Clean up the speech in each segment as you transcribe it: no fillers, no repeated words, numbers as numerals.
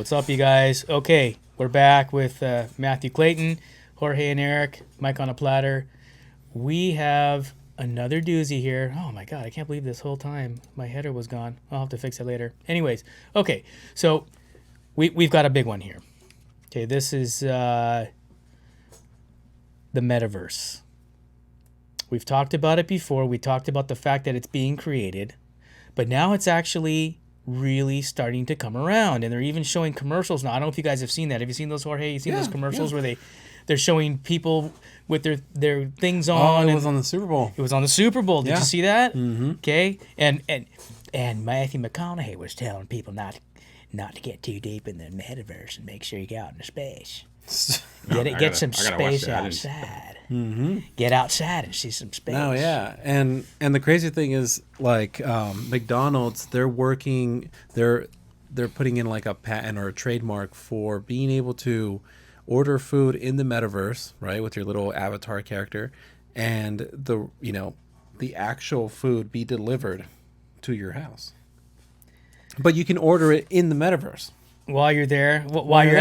What's up, you guys? Okay, we're back with Mathew Clayton, Jorge and Eric, Mike on a platter. We have another doozy here. Oh my god, I can't believe this whole time my header was gone. I'll have to fix it later. Anyways, okay, so we've got a big one here. Okay, this is the Metaverse. We've talked about it before. We talked about the fact that it's being created, but now it's actually really starting to come around, and they're even showing commercials now. I don't know if you guys have seen that. Have you seen those, Jorge? You seen those commercials where they're showing people with their things on? Oh, it was on the Super Bowl. It was on the Super Bowl. Did you see that? Mm-hmm. Okay, and Matthew McConaughey was telling people not to get too deep in the metaverse and make sure you get out into space. Get some space outside. Mm-hmm. Get outside and see some space. No, yeah, and the crazy thing is, like, McDonald's, they're putting in like a patent or a trademark for being able to order food in the metaverse, right, with your little avatar character, and the actual food be delivered to your house. But you can order it in the metaverse. While you're there, while you're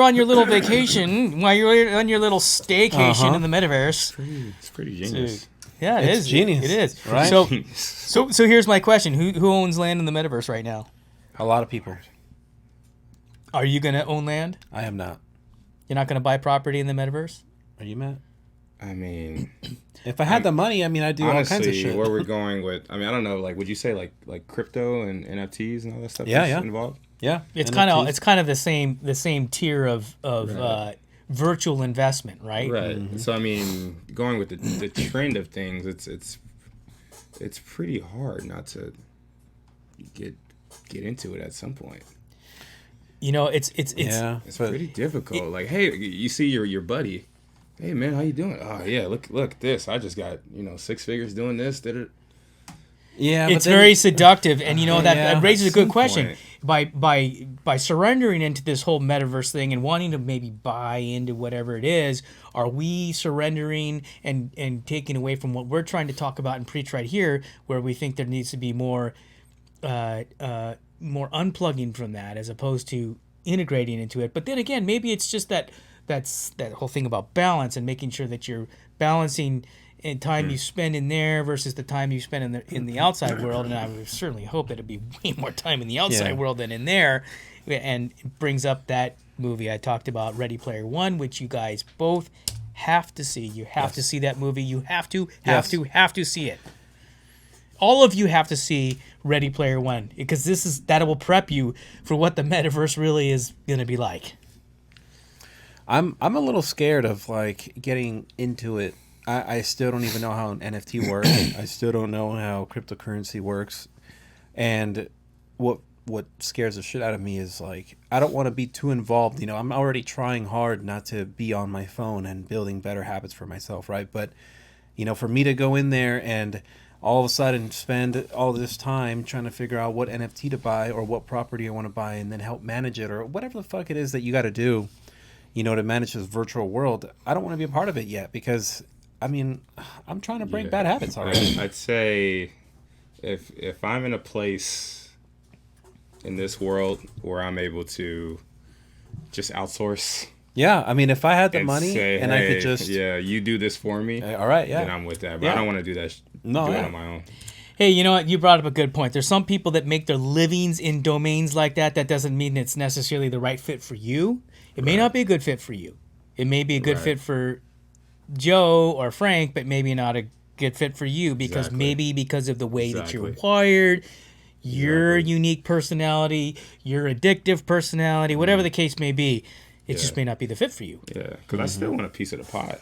on your little vacation, while you're on your little staycation in the metaverse. It's pretty genius. Yeah, it's genius. It is. Right? So here's my question. Who owns land in the metaverse right now? A lot of people. Are you going to own land? I am not. You're not going to buy property in the metaverse? Are you, Matt? I mean, if I had the money, I mean, I'd do honestly, all kinds of shit. Where we're going with, I mean, I don't know, like, would you say like crypto and NFTs and all that stuff involved? Yeah, it's kind of the same tier of right. Virtual investment, right? Right. Mm-hmm. So I mean, going with the trend of things, it's pretty hard not to get into it at some point. You know, it's pretty difficult. Like, hey, you see your buddy, hey man, how you doing? Oh yeah, look at this. I just got 6 figures doing this. Yeah, it's very seductive, and that raises a good question. By surrendering into this whole metaverse thing and wanting to maybe buy into whatever it is, are we surrendering and taking away from what we're trying to talk about and preach right here, where we think there needs to be more unplugging from that as opposed to integrating into it? But then again, maybe it's just that's that whole thing about balance and making sure that you're balancing and time you spend in there versus the time you spend in the outside world. And I would certainly hope that it'd be way more time in the outside world than in there. And it brings up that movie I talked about, Ready Player One, which you guys both have to see. You have to see that movie. You have to see it. All of you have to see Ready Player One, because that will prep you for what the metaverse really is going to be like. I'm a little scared of like getting into it. I still don't even know how an NFT works. I still don't know how cryptocurrency works. And what scares the shit out of me is, like, I don't want to be too involved. I'm already trying hard not to be on my phone and building better habits for myself, right? But, for me to go in there and all of a sudden spend all this time trying to figure out what NFT to buy or what property I want to buy and then help manage it or whatever the fuck it is that you got to do, to manage this virtual world, I don't want to be a part of it yet, because I mean, I'm trying to break bad habits already. I'd say if I'm in a place in this world where I'm able to just outsource. Yeah, I mean, if I had the money say, and hey, I could just... Yeah, you do this for me. All right, yeah. Then I'm with that. But I don't want to do that. Do it on my own. Hey, you know what? You brought up a good point. There's some people that make their livings in domains like that. That doesn't mean it's necessarily the right fit for you. It may not be a good fit for you. It may be a good fit for Joe or Frank, but maybe not a good fit for you because because of the way that you're wired, your unique personality, your addictive personality, whatever the case may be, it just may not be the fit for you. Yeah, because I still want a piece of the pie.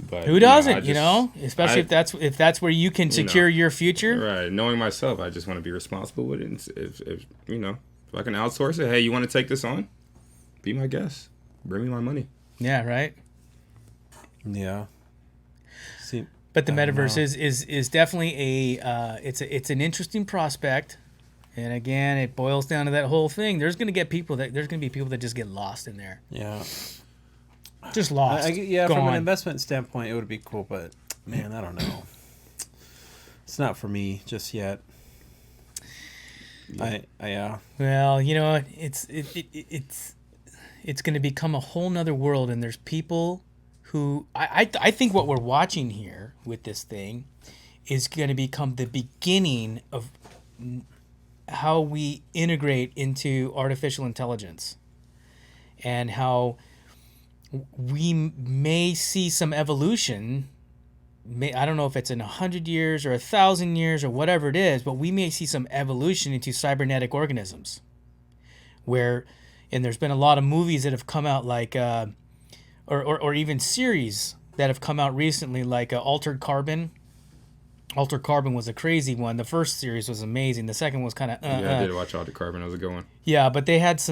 But who doesn't? Especially if that's where you can secure your future. Right, knowing myself, I just want to be responsible with it. And if I can outsource it, hey, you want to take this on? Be my guest. Bring me my money. Yeah, right. Yeah. See, but the metaverse is definitely it's an interesting prospect, and again, it boils down to that whole thing. There's going to be people that just get lost in there. Yeah. Just lost. From an investment standpoint, it would be cool, but man, I don't know. It's not for me just yet. Well, you know, it's going to become a whole nother world, and there's people who I think what we're watching here with this thing is going to become the beginning of how we integrate into artificial intelligence, and how we may see some evolution. I don't know if it's in 100 years or 1,000 years or whatever it is, but we may see some evolution into cybernetic organisms. And there's been a lot of movies that have come out like, or even series that have come out recently, like Altered Carbon. Altered Carbon was a crazy one. The first series was amazing. The second was kind of Yeah, I did watch Altered Carbon. It was a good one. Yeah, but they had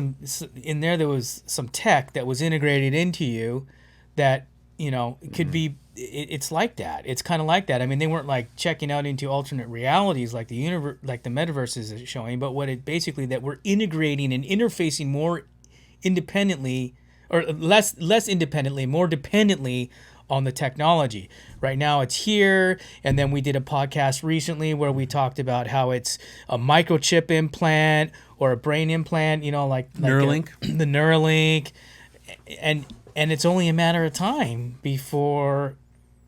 in there was some tech that was integrated into you that, you know, it could be, it's like that. It's kind of like that. I mean, they weren't like checking out into alternate realities like the Metaverse is showing, but what it basically, that we're integrating and interfacing more independently, or less independently, more dependently on the technology. Right now it's here, and then we did a podcast recently where we talked about how it's a microchip implant or a brain implant, you know, like Neuralink. The Neuralink, and it's only a matter of time before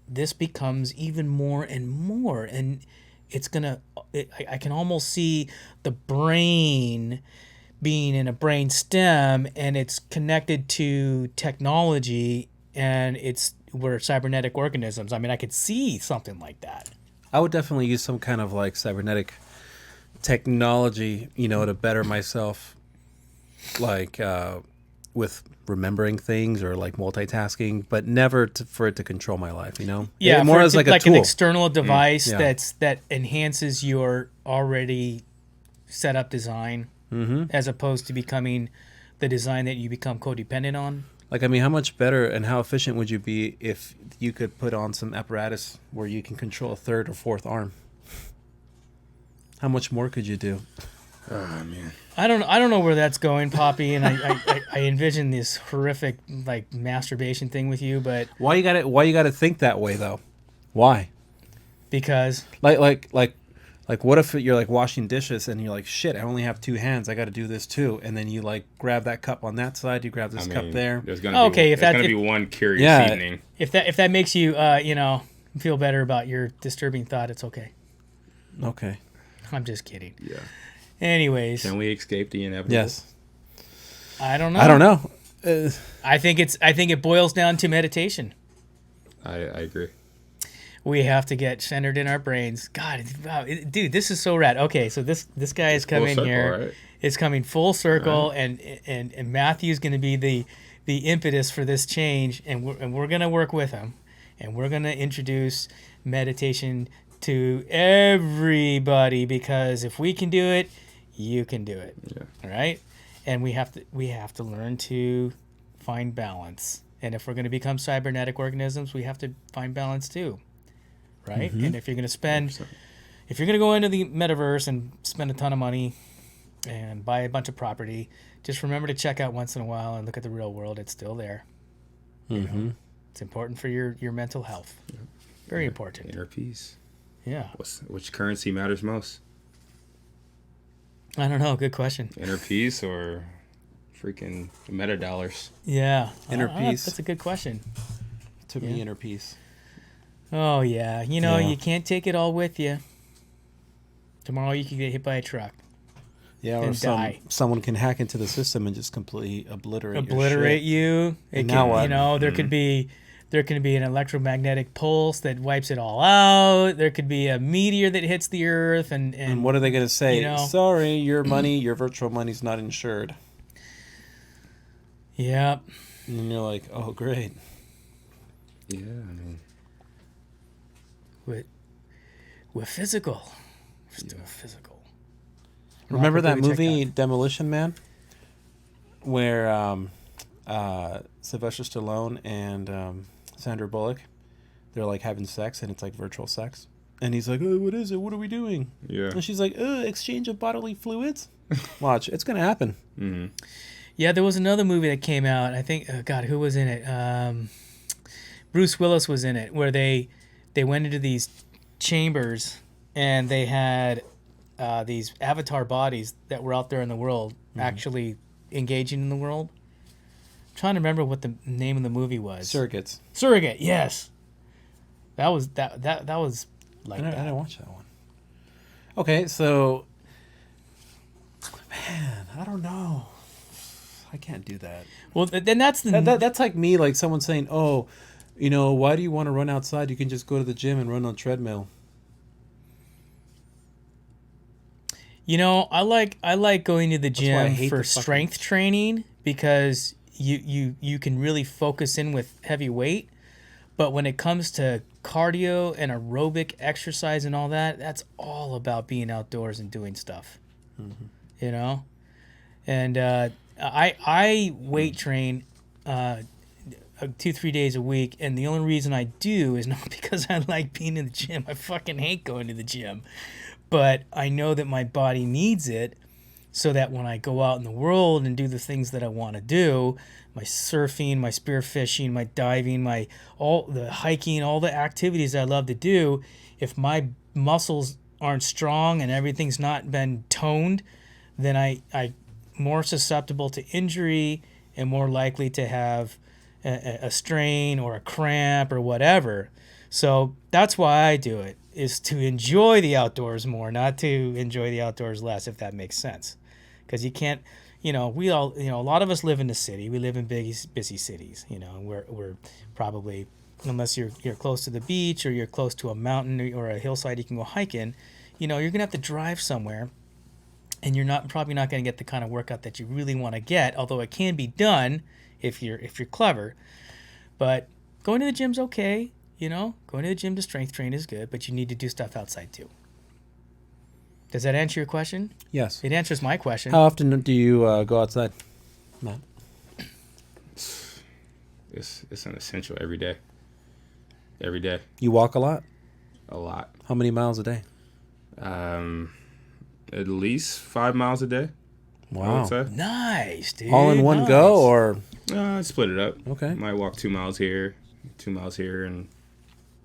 this becomes even more and more, and it's gonna. I can almost see the brain being in a brain stem, and it's connected to technology, and we're cybernetic organisms. I mean, I could see something like that. I would definitely use some kind of like cybernetic technology, you know, to better myself, like with remembering things or like multitasking, but never for it to control my life, you know? Yeah, more as like a tool. An external device Yeah. that enhances your already set up design, as opposed to becoming the design that you become codependent on. Like, I mean, how much better and how efficient would you be if you could put on some apparatus where you can control a third or fourth arm? How much more could you do? Oh man, I don't know where that's going, Poppy, and I envision this horrific like masturbation thing with you, but Why you gotta think that way though? Why? because Like what if you're like washing dishes and you're like, shit, I only have two hands, I got to do this too, and then you like grab that cup on that side, you grab this cup there. There's gonna be one curious evening. if that makes you you know, feel better about your disturbing thought, it's okay. Okay. I'm just kidding. Yeah. Anyways, Can we escape the inevitable? Yes. I don't know. I don't know. I think it boils down to meditation. I agree. We have to get centered in our brains. God, wow, dude, this is so rad. Okay, so this guy is coming here. Right? It's coming full circle, right. and Matthew's going to be the impetus for this change, and we're going to work with him, and we're going to introduce meditation to everybody, because if we can do it, you can do it. Yeah. All right, and we have to learn to find balance. And if we're going to become cybernetic organisms, we have to find balance too. Right? And if you're going to 100%. if you're going to go into the metaverse and spend a ton of money and buy a bunch of property, just remember to check out once in a while and look at the real world. It's still there. You know? It's important for your mental health. Very important. Inner peace. Yeah. Which currency matters most? I don't know. Good question. Inner peace or freaking metadollars? Yeah. Inner peace. That's a good question. To me, inner peace. Oh, yeah. You know, Yeah. you can't take it all with you. Tomorrow you could get hit by a truck. Yeah, or and die. someone can hack into the system and just completely obliterate you. And now what? You know, there could be an electromagnetic pulse that wipes it all out. There could be a meteor that hits the earth, and what are they going to say? you know, Sorry, your money, your virtual money's not insured. Yeah. And you're like, oh, great. Yeah, I mean, we're physical. We're still physical. Remember that Check movie Demolition Man, where Sylvester Stallone and Sandra Bullock, they're like having sex, and it's like virtual sex, and he's like, oh, what is it? What are we doing? yeah. And she's like, exchange of bodily fluids. Watch, it's gonna happen. Mm-hmm. Yeah, there was another movie that came out. I think, God, who was in it? Bruce Willis was in it, where they went into these chambers and they had these avatar bodies that were out there in the world actually engaging in the world. I'm trying to remember what the name of the movie was. Surrogates. Surrogate, yes. That was like I that. didn't watch that one. Okay, so man, I don't know. I can't do that. Well, then that's the That's like me, like someone saying, "Oh, why do you want to run outside? You can just go to the gym and run on treadmill." I like going to the why I gym hate for the fucking- strength training because you can really focus in with heavy weight. But when it comes to cardio and aerobic exercise and all that, that's all about being outdoors and doing stuff. And I weight train 2-3 days a week, and the only reason I do is not because I like being in the gym. I fucking hate going to the gym, but I know that my body needs it so that when I go out in the world and do the things that I want to do, my surfing, my spearfishing, my diving, all the hiking, all the activities I love to do, if my muscles aren't strong and everything's not been toned, then I more susceptible to injury and more likely to have a strain or a cramp or whatever. So that's why I do it, is to enjoy the outdoors more, not to enjoy the outdoors less, if that makes sense. Because you can't, we all, a lot of us live in the city. We live in big, busy cities, we're probably, unless you're close to the beach or you're close to a mountain or a hillside you can go hiking, you're going to have to drive somewhere. And you're probably not going to get the kind of workout that you really want to get, although it can be done if you're clever. But going to the gym's okay, Going to the gym to strength train is good, but you need to do stuff outside too. Does that answer your question? Yes. It answers my question. How often do you go outside, Matt? It's an essential every day. Every day. You walk a lot? A lot. How many miles a day? At least 5 miles a day. I Wow. would say. Nice, dude. All in one go, or? I split it up. Okay. Might walk 2 miles here, 2 miles here, and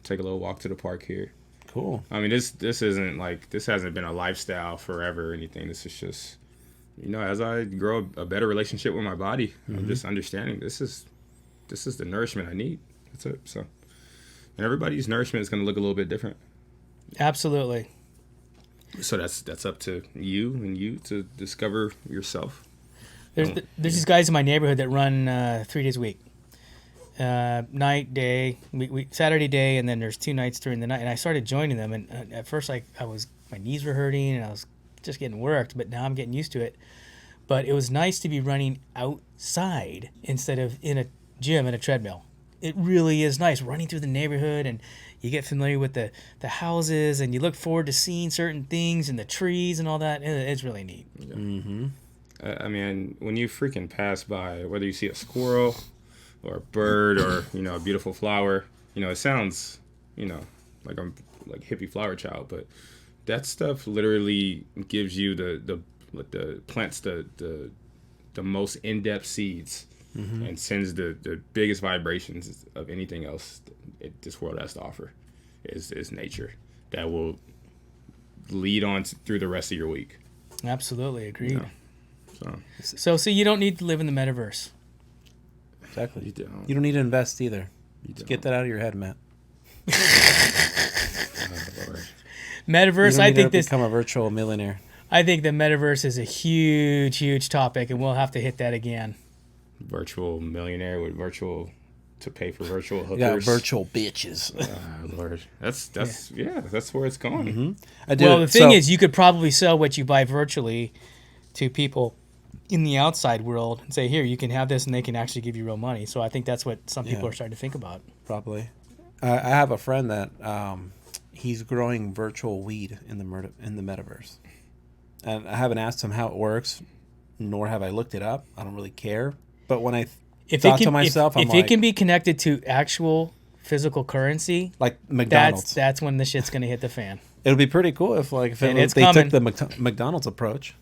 take a little walk to the park here. Cool. I mean, this isn't like, this hasn't been a lifestyle forever or anything. This is just, as I grow a better relationship with my body, I'm just understanding this is the nourishment I need. That's it. So, and everybody's nourishment is going to look a little bit different. Absolutely. So that's up to you and you to discover yourself. There's these guys in my neighborhood that run 3 days a week. Night, day, Saturday day, and then there's 2 nights during the night. And I started joining them, and at first my knees were hurting, and I was just getting worked, but now I'm getting used to it. But it was nice to be running outside instead of in a gym and a treadmill. It really is nice running through the neighborhood, and you get familiar with the houses, and you look forward to seeing certain things and the trees and all that. It's really neat. Yeah. Mm-hmm. I mean, when you freaking pass by, whether you see a squirrel or a bird or a beautiful flower, it sounds like I'm like hippie flower child, but that stuff literally gives you the plants the most in-depth seeds and sends the biggest vibrations of anything else this world has to offer is nature that will lead on through the rest of your week. Absolutely agreed. So you don't need to live in the metaverse. Exactly. you don't. You don't need to invest either. You don't. Get that out of your head, Matt. Oh, Lord. Metaverse, You don't I need think to this. become a virtual millionaire. I think the metaverse is a huge, huge topic, and we'll have to hit that again. Virtual millionaire with virtual to pay for virtual hookers. You got virtual bitches. Lord, that's where it's going. Mm-hmm. I do. Well, the thing is, you could probably sell what you buy virtually to people in the outside world and say, here, you can have this, and they can actually give you real money. So I think that's what some people are starting to think about. Probably. I have a friend that he's growing virtual weed in the metaverse, and I haven't asked him how it works, nor have I looked it up. I don't really care. But when I thought to myself, if it can be connected to actual physical currency, like McDonald's, that's when the shit's gonna hit the fan. It'll be pretty cool if they took the McDonald's approach.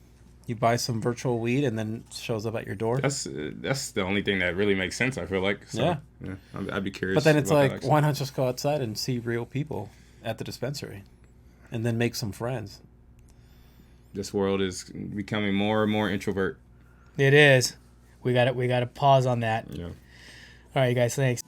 You buy some virtual weed and then it shows up at your door. That's the only thing that really makes sense. I feel like. So, yeah. I'd be curious. But then it's like, why not just go outside and see real people at the dispensary, and then make some friends? this world is becoming more and more introvert. It is. We got to pause on that. Yeah. All right, you guys. Thanks.